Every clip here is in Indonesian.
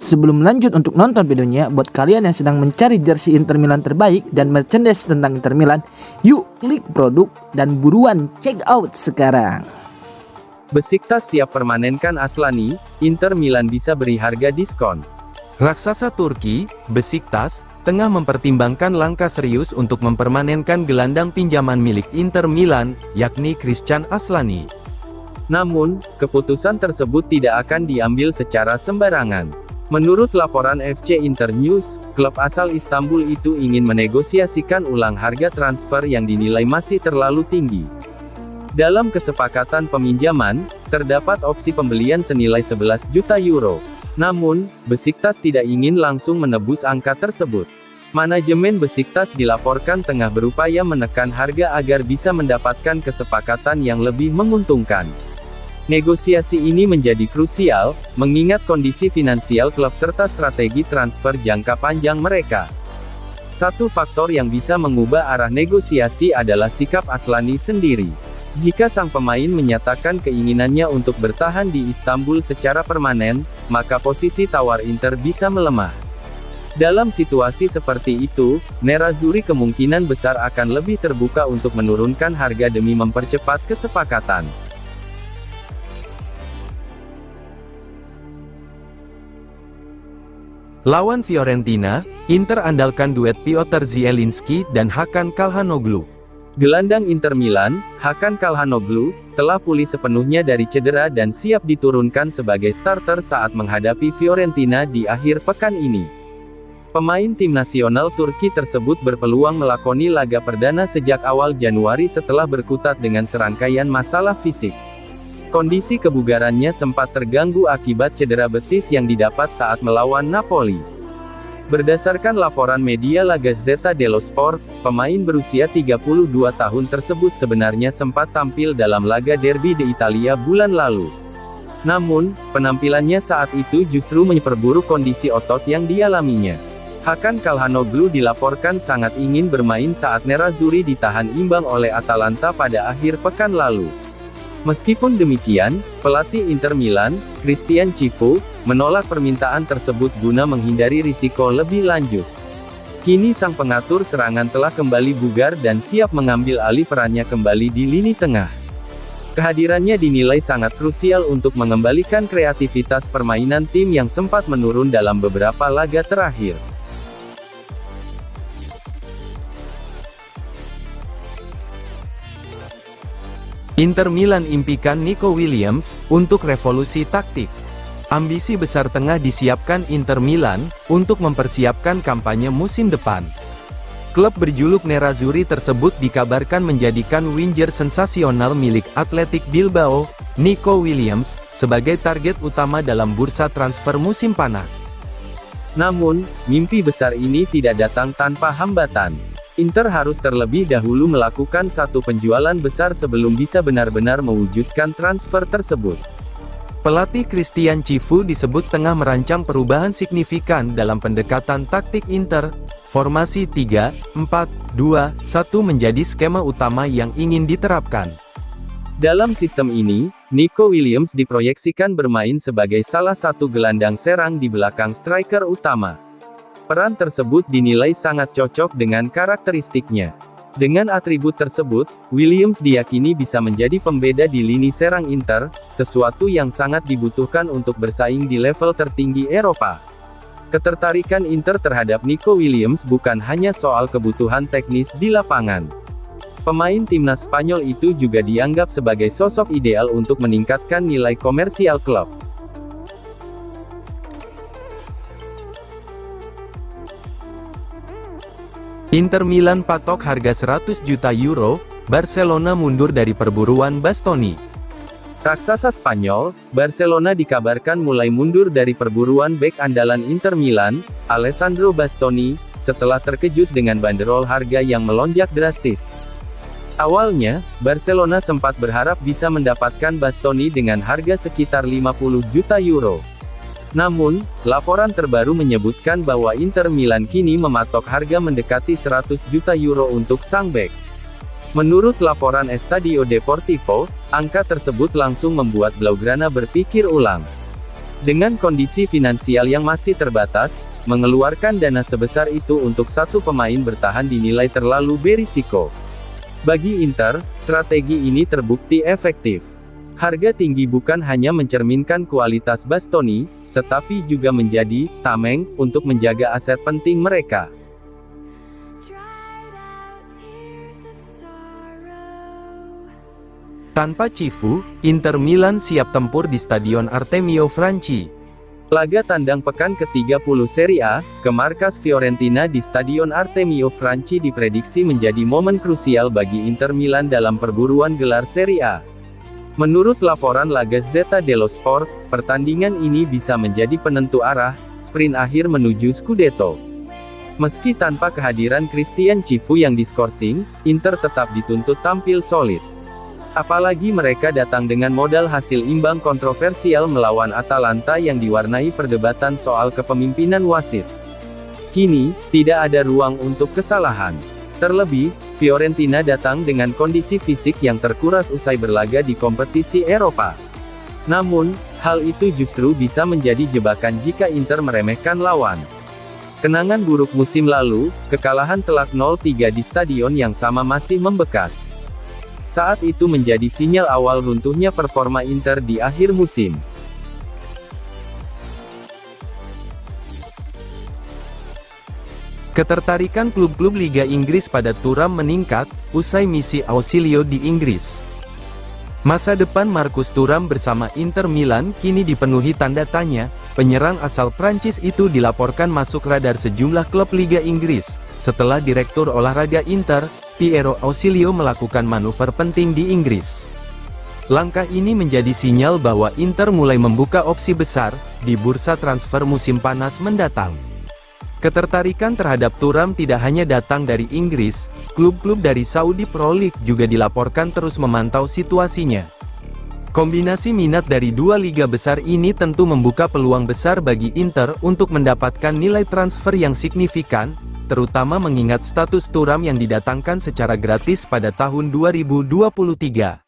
Sebelum lanjut untuk nonton videonya, buat kalian yang sedang mencari jersey Inter Milan terbaik dan merchandise tentang Inter Milan, yuk klik produk dan buruan check out sekarang. Besiktas siap permanenkan Aslani, Inter Milan bisa beri harga diskon. Raksasa Turki, Besiktas, tengah mempertimbangkan langkah serius untuk mempermanenkan gelandang pinjaman milik Inter Milan, yakni Christian Aslani. Namun, keputusan tersebut tidak akan diambil secara sembarangan. Menurut laporan FC Internews, klub asal Istanbul itu ingin menegosiasikan ulang harga transfer yang dinilai masih terlalu tinggi. Dalam kesepakatan peminjaman, terdapat opsi pembelian senilai 11 juta euro. Namun, Besiktas tidak ingin langsung menebus angka tersebut. Manajemen Besiktas dilaporkan tengah berupaya menekan harga agar bisa mendapatkan kesepakatan yang lebih menguntungkan. Negosiasi ini menjadi krusial, mengingat kondisi finansial klub serta strategi transfer jangka panjang mereka. Satu faktor yang bisa mengubah arah negosiasi adalah sikap Aslani sendiri. Jika sang pemain menyatakan keinginannya untuk bertahan di Istanbul secara permanen, maka posisi tawar Inter bisa melemah. Dalam situasi seperti itu, Nerazzurri kemungkinan besar akan lebih terbuka untuk menurunkan harga demi mempercepat kesepakatan. Lawan Fiorentina, Inter andalkan duet Piotr Zielinski dan Hakan Calhanoglu. Gelandang Inter Milan, Hakan Calhanoglu, telah pulih sepenuhnya dari cedera dan siap diturunkan sebagai starter saat menghadapi Fiorentina di akhir pekan ini. Pemain tim nasional Turki tersebut berpeluang melakoni laga perdana sejak awal Januari setelah berkutat dengan serangkaian masalah fisik. Kondisi kebugarannya sempat terganggu akibat cedera betis yang didapat saat melawan Napoli. Berdasarkan laporan media La Gazzetta dello Sport, pemain berusia 32 tahun tersebut sebenarnya sempat tampil dalam laga Derby de Italia bulan lalu. Namun, penampilannya saat itu justru memperburuk kondisi otot yang dialaminya. Hakan Calhanoglu dilaporkan sangat ingin bermain saat Nerazzurri ditahan imbang oleh Atalanta pada akhir pekan lalu. Meskipun demikian, pelatih Inter Milan, Christian Cifu, menolak permintaan tersebut guna menghindari risiko lebih lanjut. Kini sang pengatur serangan telah kembali bugar dan siap mengambil alih perannya kembali di lini tengah. Kehadirannya dinilai sangat krusial untuk mengembalikan kreativitas permainan tim yang sempat menurun dalam beberapa laga terakhir. Inter Milan impikan Nico Williams untuk revolusi taktik. Ambisi besar tengah disiapkan Inter Milan untuk mempersiapkan kampanye musim depan. Klub berjuluk Nerazzurri tersebut dikabarkan menjadikan winger sensasional milik Athletic Bilbao, Nico Williams, sebagai target utama dalam bursa transfer musim panas. Namun, mimpi besar ini tidak datang tanpa hambatan. Inter harus terlebih dahulu melakukan satu penjualan besar sebelum bisa benar-benar mewujudkan transfer tersebut. Pelatih Christian Cifu disebut tengah merancang perubahan signifikan dalam pendekatan taktik Inter. Formasi 3-4-2-1 menjadi skema utama yang ingin diterapkan. Dalam sistem ini, Nico Williams diproyeksikan bermain sebagai salah satu gelandang serang di belakang striker utama. Peran tersebut dinilai sangat cocok dengan karakteristiknya. Dengan atribut tersebut, Williams diyakini bisa menjadi pembeda di lini serang Inter, sesuatu yang sangat dibutuhkan untuk bersaing di level tertinggi Eropa. Ketertarikan Inter terhadap Nico Williams bukan hanya soal kebutuhan teknis di lapangan. Pemain timnas Spanyol itu juga dianggap sebagai sosok ideal untuk meningkatkan nilai komersial klub. Inter Milan patok harga 100 juta euro, Barcelona mundur dari perburuan Bastoni. Raksasa Spanyol, Barcelona dikabarkan mulai mundur dari perburuan bek andalan Inter Milan, Alessandro Bastoni, setelah terkejut dengan banderol harga yang melonjak drastis. Awalnya, Barcelona sempat berharap bisa mendapatkan Bastoni dengan harga sekitar 50 juta euro. Namun, laporan terbaru menyebutkan bahwa Inter Milan kini mematok harga mendekati 100 juta euro untuk sang bek. Menurut laporan Estadio Deportivo, angka tersebut langsung membuat Blaugrana berpikir ulang. Dengan kondisi finansial yang masih terbatas, mengeluarkan dana sebesar itu untuk satu pemain bertahan dinilai terlalu berisiko. Bagi Inter, strategi ini terbukti efektif. Harga tinggi bukan hanya mencerminkan kualitas Bastoni, tetapi juga menjadi tameng untuk menjaga aset penting mereka. Tanpa Cifu, Inter Milan siap tempur di Stadion Artemio Franchi. Laga tandang pekan ke-30 Serie A, ke markas Fiorentina di Stadion Artemio Franchi diprediksi menjadi momen krusial bagi Inter Milan dalam perburuan gelar Serie A. Menurut laporan La Gazzetta dello Sport, pertandingan ini bisa menjadi penentu arah, sprint akhir menuju Scudetto. Meski tanpa kehadiran Christian Cifu yang diskorsing, Inter tetap dituntut tampil solid. Apalagi mereka datang dengan modal hasil imbang kontroversial melawan Atalanta yang diwarnai perdebatan soal kepemimpinan wasit. Kini, tidak ada ruang untuk kesalahan. Terlebih, Fiorentina datang dengan kondisi fisik yang terkuras usai berlaga di kompetisi Eropa. Namun, hal itu justru bisa menjadi jebakan jika Inter meremehkan lawan. Kenangan buruk musim lalu, kekalahan telak 0-3 di stadion yang sama masih membekas. Saat itu menjadi sinyal awal runtuhnya performa Inter di akhir musim. Ketertarikan klub-klub Liga Inggris pada Thuram meningkat, usai misi Ausilio di Inggris. Masa depan Marcus Thuram bersama Inter Milan kini dipenuhi tanda tanya. Penyerang asal Prancis itu dilaporkan masuk radar sejumlah klub Liga Inggris, setelah Direktur Olahraga Inter, Piero Ausilio melakukan manuver penting di Inggris. Langkah ini menjadi sinyal bahwa Inter mulai membuka opsi besar di bursa transfer musim panas mendatang. Ketertarikan terhadap Thuram tidak hanya datang dari Inggris, klub-klub dari Saudi Pro League juga dilaporkan terus memantau situasinya. Kombinasi minat dari dua liga besar ini tentu membuka peluang besar bagi Inter untuk mendapatkan nilai transfer yang signifikan, terutama mengingat status Thuram yang didatangkan secara gratis pada tahun 2023.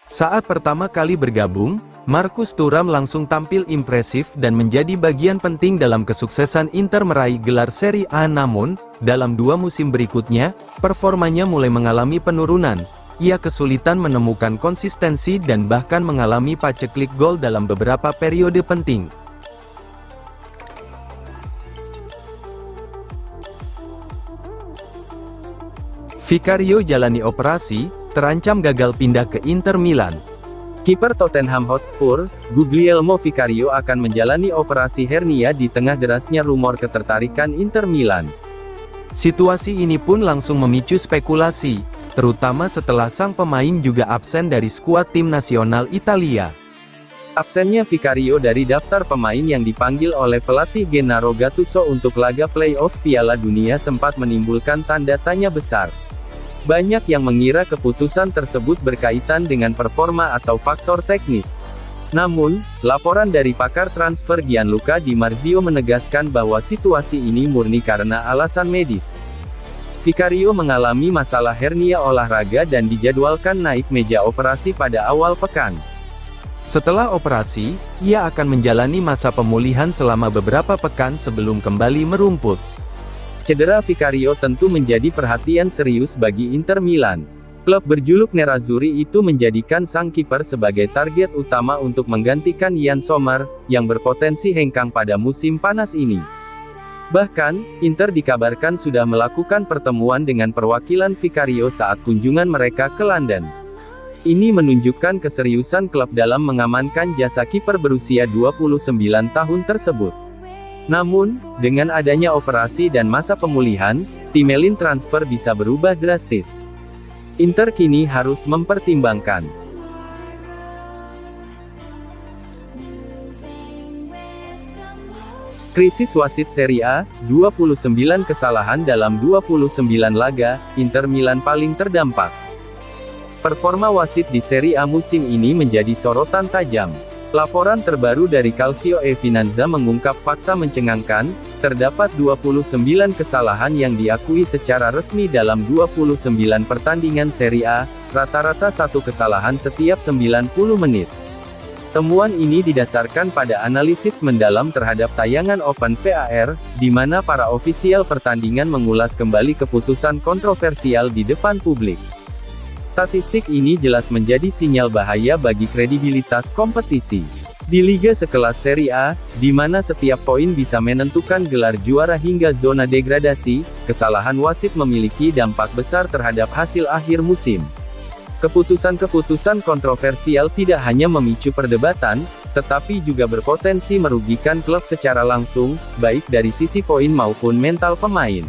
Saat pertama kali bergabung, Marcus Thuram langsung tampil impresif dan menjadi bagian penting dalam kesuksesan Inter meraih gelar Serie A. Namun, dalam 2 musim berikutnya, performanya mulai mengalami penurunan. Ia kesulitan menemukan konsistensi dan bahkan mengalami paceklik gol dalam beberapa periode penting. Vicario jalani operasi, terancam gagal pindah ke Inter Milan. Kiper Tottenham Hotspur, Guglielmo Vicario akan menjalani operasi hernia di tengah derasnya rumor ketertarikan Inter Milan. Situasi ini pun langsung memicu spekulasi, terutama setelah sang pemain juga absen dari skuad tim nasional Italia. Absennya Vicario dari daftar pemain yang dipanggil oleh pelatih Gennaro Gattuso untuk laga playoff Piala Dunia sempat menimbulkan tanda tanya besar. Banyak yang mengira keputusan tersebut berkaitan dengan performa atau faktor teknis. Namun, laporan dari pakar transfer Gianluca Di Marzio menegaskan bahwa situasi ini murni karena alasan medis. Vicario mengalami masalah hernia olahraga dan dijadwalkan naik meja operasi pada awal pekan. Setelah operasi, ia akan menjalani masa pemulihan selama beberapa pekan sebelum kembali merumput. Cedera Vicario tentu menjadi perhatian serius bagi Inter Milan. Klub berjuluk Nerazzurri itu menjadikan sang kiper sebagai target utama untuk menggantikan Yann Sommer, yang berpotensi hengkang pada musim panas ini. Bahkan, Inter dikabarkan sudah melakukan pertemuan dengan perwakilan Vicario saat kunjungan mereka ke London. Ini menunjukkan keseriusan klub dalam mengamankan jasa kiper berusia 29 tahun tersebut. Namun, dengan adanya operasi dan masa pemulihan, timeline transfer bisa berubah drastis. Inter kini harus mempertimbangkan krisis wasit Serie A, 29 kesalahan dalam 29 laga, Inter Milan paling terdampak. Performa wasit di Serie A musim ini menjadi sorotan tajam. Laporan terbaru dari Calcio e Finanza mengungkap fakta mencengangkan, terdapat 29 kesalahan yang diakui secara resmi dalam 29 pertandingan Serie A, rata-rata 1 kesalahan setiap 90 menit. Temuan ini didasarkan pada analisis mendalam terhadap tayangan Open VAR, di mana para ofisial pertandingan mengulas kembali keputusan kontroversial di depan publik. Statistik ini jelas menjadi sinyal bahaya bagi kredibilitas kompetisi. Di liga sekelas Serie A, di mana setiap poin bisa menentukan gelar juara hingga zona degradasi, kesalahan wasit memiliki dampak besar terhadap hasil akhir musim. Keputusan-keputusan kontroversial tidak hanya memicu perdebatan, tetapi juga berpotensi merugikan klub secara langsung, baik dari sisi poin maupun mental pemain.